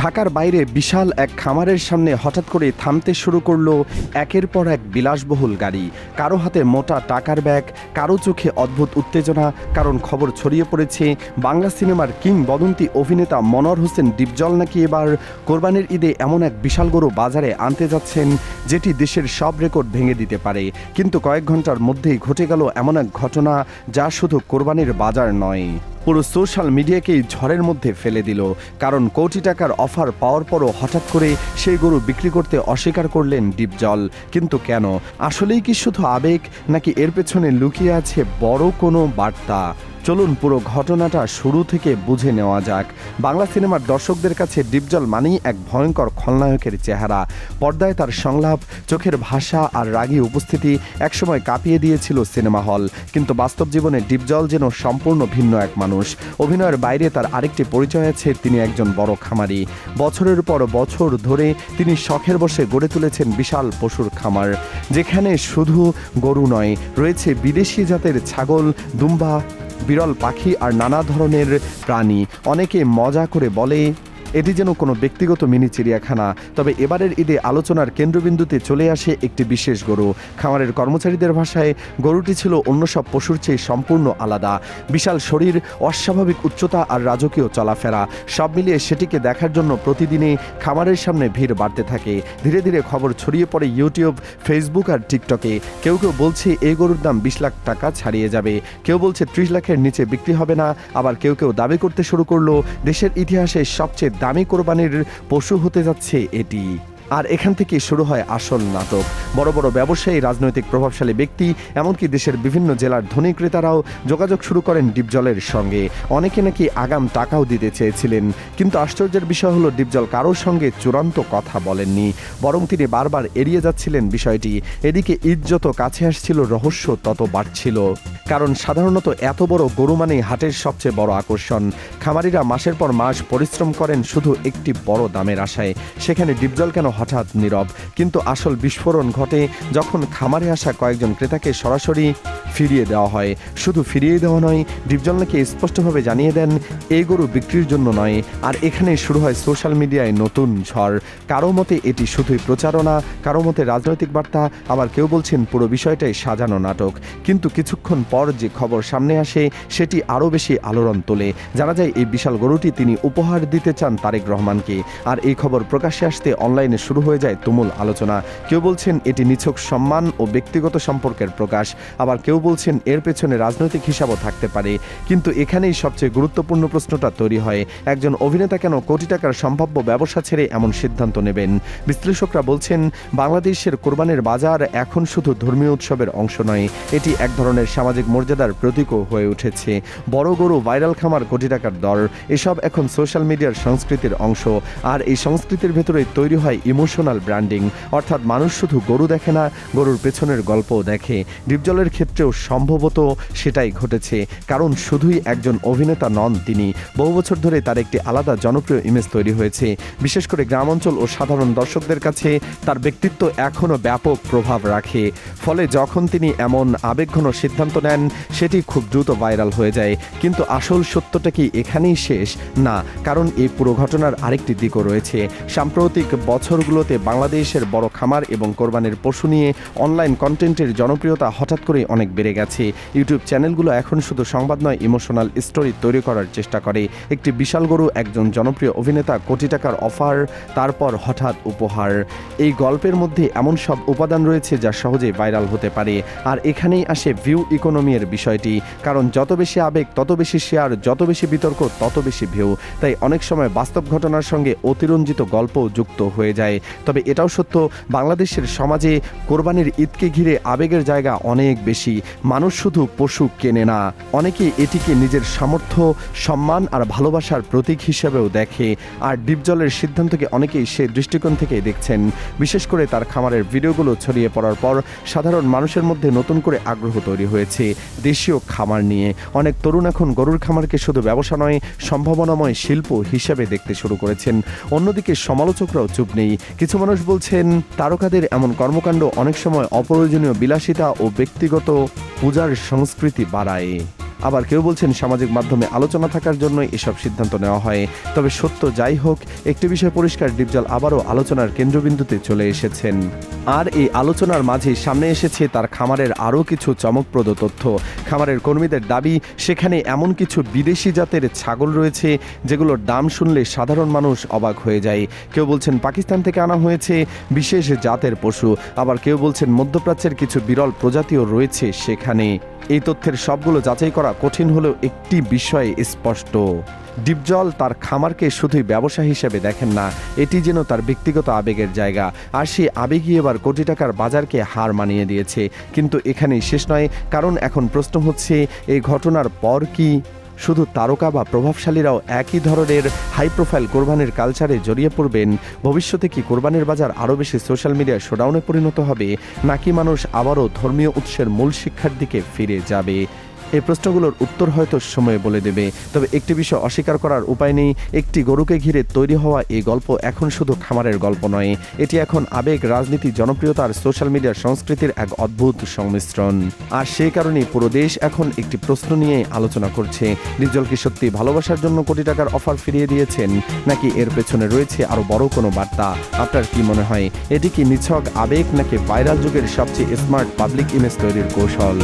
ঢাকার বাইরে বিশাল এক খামারের সামনে হঠাৎ করে থামতে শুরু করলো একের পর এক বিলাসবহুল গাড়ি। কারো হাতে মোটা টাকার ব্যাগ, কারো চোখে অদ্ভুত উত্তেজনা, কারণ খবর ছড়িয়ে পড়েছে বাংলা সিনেমার কিংবদন্তি অভিনেতা মনোয়ার হোসেন ডিপজল নাকি এবার কোরবানির ঈদে এমন এক বিশাল গরু বাজারে আনতে যাচ্ছেন যেটি দেশের সব রেকর্ড ভেঙে দিতে পারে। কিন্তু কয়েক ঘন্টার মধ্যেই ঘটে গেল এমন এক ঘটনা যা শুধু কোরবানির বাজার নয়, পুরো সোশ্যাল মিডিয়াকেই ঝড়ের মধ্যে ফেলে দিল। কারণ কোটি টাকার অফার পাওয়ার পরও হঠাৎ করে সেই গরু বিক্রি করতে অস্বীকার করলেন ডিপজল। কিন্তু কেন? আসলেই কি শুধু আবেগ, নাকি এর পেছনে লুকিয়ে আছে বড় কোনো বার্তা? চলুন পুরো ঘটনাটা শুরু থেকে বুঝে নেওয়া যাক। বাংলা সিনেমার দর্শকদের কাছে ডিপজল মানেই এক ভয়ঙ্কর খলনায়কের চেহারা। পর্দায় তার সংলাপ, চোখের ভাষা আর রাগী উপস্থিতি একসময় কাঁপিয়ে দিয়েছিল সিনেমা হল। কিন্তু বাস্তব জীবনে ডিপজল যেন সম্পূর্ণ ভিন্ন এক মানুষ। অভিনয়ের বাইরে তার আরেকটি পরিচয় আছে, তিনি একজন বড় খামারি। বছরের পর বছর ধরে তিনি শখের বশে গড়ে তুলেছেন বিশাল পশুর খামার, যেখানে শুধু গরু নয়, রয়েছে বিদেশি জাতের ছাগল, দুম্বা, বিরল পাখি আর নানা ধরনের প্রাণী। অনেকে মজা করে বলে এটি যেন কোনো ব্যক্তিগত মিনি চিড়িয়াখানা। তবে এবারের ঈদে আলোচনার কেন্দ্রবিন্দুতে চলে আসে একটি বিশেষ গরু। খামারের কর্মচারীদের ভাষায় গরুটি ছিল অন্য সব পশুর চেয়ে সম্পূর্ণ আলাদা। বিশাল শরীর, অস্বাভাবিক উচ্চতা আর রাজকীয় চলাফেরা, সব মিলিয়ে সেটিকে দেখার জন্য প্রতিদিনই খামারের সামনে ভিড় বাড়তে থাকে। ধীরে ধীরে খবর ছড়িয়ে পড়ে ইউটিউব, ফেসবুক আর টিকটকে। কেউ কেউ বলছে এই গরুর দাম 20 লাখ টাকা ছাড়িয়ে যাবে, কেউ বলছে 30 লাখের নিচে বিক্রি হবে না, আবার কেউ কেউ দাবি করতে শুরু করলো দেশের ইতিহাসে সবচেয়ে দামি কোরবানির পশু হতে যাচ্ছে এটি। আর এখান থেকে শুরু হয় আসল নাটক। বড় বড় ব্যবসায়ী, রাজনৈতিক প্রভাবশালী ব্যক্তি, এমনকি দেশের বিভিন্ন জেলার ধনী ক্রেতারাও যোগাযোগ শুরু করেন ডিপজলের সঙ্গে। অনেকে নাকি আগাম টাকাও দিতে চেয়েছিলেন। কিন্তু আশ্চর্যের বিষয় হলো ডিপজল কারোর সঙ্গে চূড়ান্ত কথা বলেননি, বরং তিনি বারবার এড়িয়ে যাচ্ছিলেন বিষয়টি। এদিকে ঈদ যত কাছে আসছিল, রহস্য তত বাড়ছিল। কারণ সাধারণত এত বড় গরু মানেই হাটের সবচেয়ে বড় আকর্ষণ। খামারিরা মাসের পর মাস পরিশ্রম করেন শুধু একটি বড় দামের আশায়। সেখানে ডিপজল কেন হঠাৎ নীরব? কিন্তু আসল বিস্ফোরণ ঘটে যখন খামারে আসা কয়েকজন ক্রেতাকে সরাসরি ফিরিয়ে দেওয়া হয়। শুধু ফিরিয়ে দেওয়া নয়, ডিপজল নাকি স্পষ্টভাবে জানিয়ে দেন এই গরু বিক্রির জন্য নয়। আর এখানেই শুরু হয় সোশ্যাল মিডিয়ায় নতুন ঝড়। কারো মতে এটি শুধুই প্রচারণা, কারো মতে রাজনৈতিক বার্তা, আবার কেউ বলছেন পুরো বিষয়টাই সাজানো নাটক। কিন্তু কিছুক্ষণ পর যে খবর সামনে আসে সেটি আরও বেশি আলোড়ন তোলে। জানা যায় এই বিশাল গরুটি তিনি উপহার দিতে চান তারেক রহমানকে। আর এই খবর প্রকাশ্যে আসতে অনলাইনে শুরু হয়ে যায় তুমুল আলোচনা। কেউ বলছেন এটি নিছক সম্মান ও ব্যক্তিগত সম্পর্কের প্রকাশ, আবার কেউ বলছেন এর পেছনে রাজনৈতিক হিসাবও থাকতে পারে। কিন্তু এখানেই সবচেয়ে গুরুত্বপূর্ণ প্রশ্নটা তৈরি হয়, একজন অভিনেতা কেন কোটি টাকার সম্ভাব্য ব্যবসা ছেড়ে এমন সিদ্ধান্ত নেবেন? বিশ্লেষকরা বলছেন বাংলাদেশের কোরবানির বাজার এখন শুধু ধর্মীয় উৎসবের অংশ নয়, এটি এক ধরনের সামাজিক মর্যাদার প্রতীকও হয়ে উঠেছে। বড় গরু, ভাইরাল খামার, কোটি টাকার দর, এসব এখন সোশ্যাল মিডিয়ার সংস্কৃতির অংশ। আর এই সংস্কৃতির ভেতরেই তৈরি হয় ইমোশনাল ব্র্যান্ডিং। অর্থাৎ মানুষ শুধু গরু দেখে না, গরুর পেছনের গল্পও দেখে। ডিপজলের ক্ষেত্রেও সম্ভবত সেটাই ঘটেছে। কারণ শুধুই একজন অভিনেতা নন তিনি, বহু বছর ধরে তার একটি আলাদা জনপ্রিয় ইমেজ তৈরি হয়েছে। বিশেষ করে গ্রামাঞ্চল ও সাধারণ দর্শকদের কাছে তার ব্যক্তিত্ব এখনও ব্যাপক প্রভাব রাখে। ফলে যখন তিনি এমন আবেগঘন সিদ্ধান্ত নেন, সেটি খুব দ্রুত ভাইরাল হয়ে যায়। কিন্তু আসল সত্যটা কি এখানেই শেষ? না, কারণ এই পুরো ঘটনার আরেকটি দিকও রয়েছে। সাম্প্রতিক বছরগুলোতে বাংলাদেশের বড় খামার এবং কোরবানির পশু নিয়ে অনলাইন কন্টেন্টের জনপ্রিয়তা হঠাৎ করে অনেক বেড়ে গেছে। ইউটিউব চ্যানেলগুলো এখন শুধু সংবাদ নয়, ইমোশনাল স্টোরি তৈরি করার চেষ্টা করে। একটি বিশাল গরু, একজন জনপ্রিয় অভিনেতা, কোটি টাকার অফার, তারপর হঠাৎ উপহার। এই গল্পের মধ্যে এমন সব উপাদান রয়েছে যা সহজেই ভাইরাল হতে পারে। আর এখানেই আসে ভিউ ইকোনমির বিষয়টি। কারণ যত বেশি আবেগ তত বেশি শেয়ার, যত বেশি বিতর্ক তত বেশি ভিউ। তাই অনেক সময় বাস্তব ঘটনার সঙ্গে অতিরঞ্জিত গল্প যুক্ত হয়ে যায়। তবে এটাও সত্য, বাংলাদেশের সমাজে কোরবানির ঈদকে ঘিরে আবেগের জায়গা অনেক বেশি। মানুষ শুধু পশু কেনে না, অনেকে এটিকে নিজের সামর্থ্য, সম্মান আর ভালোবাসার প্রতীক হিসেবেও দেখে। আর ডিপজলের সিদ্ধান্তকে অনেকেই সে দৃষ্টিকোণ থেকেই দেখছেন। বিশেষ করে তার খামারের ভিডিওগুলো ছড়িয়ে পড়ার পর সাধারণ মানুষের মধ্যে নতুন করে আগ্রহ তৈরি হয়েছে দেশীয় খামার নিয়ে। অনেক তরুণ এখন গরুর খামারকে শুধু ব্যবসা নয়, সম্ভাবনাময় শিল্প হিসেবে দেখতে শুরু করেছেন। অন্যদিকে সমালোচকরাও চুপ নেই। কিছু মানুষ বলছেন তারকাদের এমন কর্মকাণ্ড অনেক সময় অপ্রয়োজনীয় বিলাসিতা ও ব্যক্তিগত পূজার সংস্কৃতি বাড়ায়। আবার কেউ বলছেন সামাজিক মাধ্যমে আলোচনা থাকার জন্য এসব সিদ্ধান্ত নেওয়া হয়। তবে সত্য যাই হোক, একটি বিষয় পরিষ্কার, ডিপজল আবারও আলোচনার কেন্দ্রবিন্দুতে চলে এসেছেন। আর এই আলোচনার মাঝে সামনে এসেছে তার খামারের আরও কিছু চমকপ্রদ তথ্য। খামারের কর্মীদের দাবি, সেখানে এমন কিছু বিদেশি জাতের ছাগল রয়েছে যেগুলোর দাম শুনলে সাধারণ মানুষ অবাক হয়ে যায়। কেউ বলছেন পাকিস্তান থেকে আনা হয়েছে বিশেষ জাতের পশু, আবার কেউ বলছেন মধ্যপ্রাচ্যের কিছু বিরল প্রজাতিও রয়েছে সেখানে। এই তথ্যের সবগুলো যাচাই করা কঠিন হলেও একটি বিষয়ে স্পষ্ট, ডিপজল তার খামারকে শুধুই ব্যবসা হিসেবে দেখেন না, এটি যেন তার ব্যক্তিগত আবেগের জায়গা। আর সেই আবেগই এবার কোটি টাকার বাজারকে হার মানিয়ে দিয়েছে। কিন্তু এখানেই শেষ নয়, কারণ এখন প্রশ্ন হচ্ছে, এই ঘটনার পর কি শুধু তারকা বা প্রভাবশালীরাও একই ধরনের হাই প্রোফাইল কোরবানির কালচারে জড়িয়ে পড়বেন? ভবিষ্যতে কি কোরবানির বাজার আরও বেশি সোশ্যাল মিডিয়া শোডাউনে পরিণত হবে, নাকি মানুষ আবারও ধর্মীয় উৎসের মূল শিক্ষার দিকে ফিরে যাবে? এই প্রশ্নগুলোর উত্তর হয়তো সময় বলে দেবে। তবে একটি বিষয় অস্বীকার করার উপায় নেই, একটি গরুকে ঘিরে তৈরি হওয়া এই গল্প এখন শুধু খামারের গল্প নয়, এটি এখন আবেগ, রাজনীতি, জনপ্রিয়তা আর সোশ্যাল মিডিয়ার সংস্কৃতির এক অদ্ভুত সংমিশ্রণ। আর সেই কারণেই পুরো দেশ এখন একটি প্রশ্ন নিয়ে আলোচনা করছে, ডিপজল কি সত্যি ভালোবাসার জন্য কোটি টাকার অফার ফিরিয়ে দিয়েছেন, নাকি এর পেছনে রয়েছে আরও বড় কোনো বার্তা? আপনার কি মনে হয়, এটি কি নিছক আবেগ, নাকি ভাইরাল যুগের সবচেয়ে স্মার্ট পাবলিক ইমেজ তৈরির কৌশল?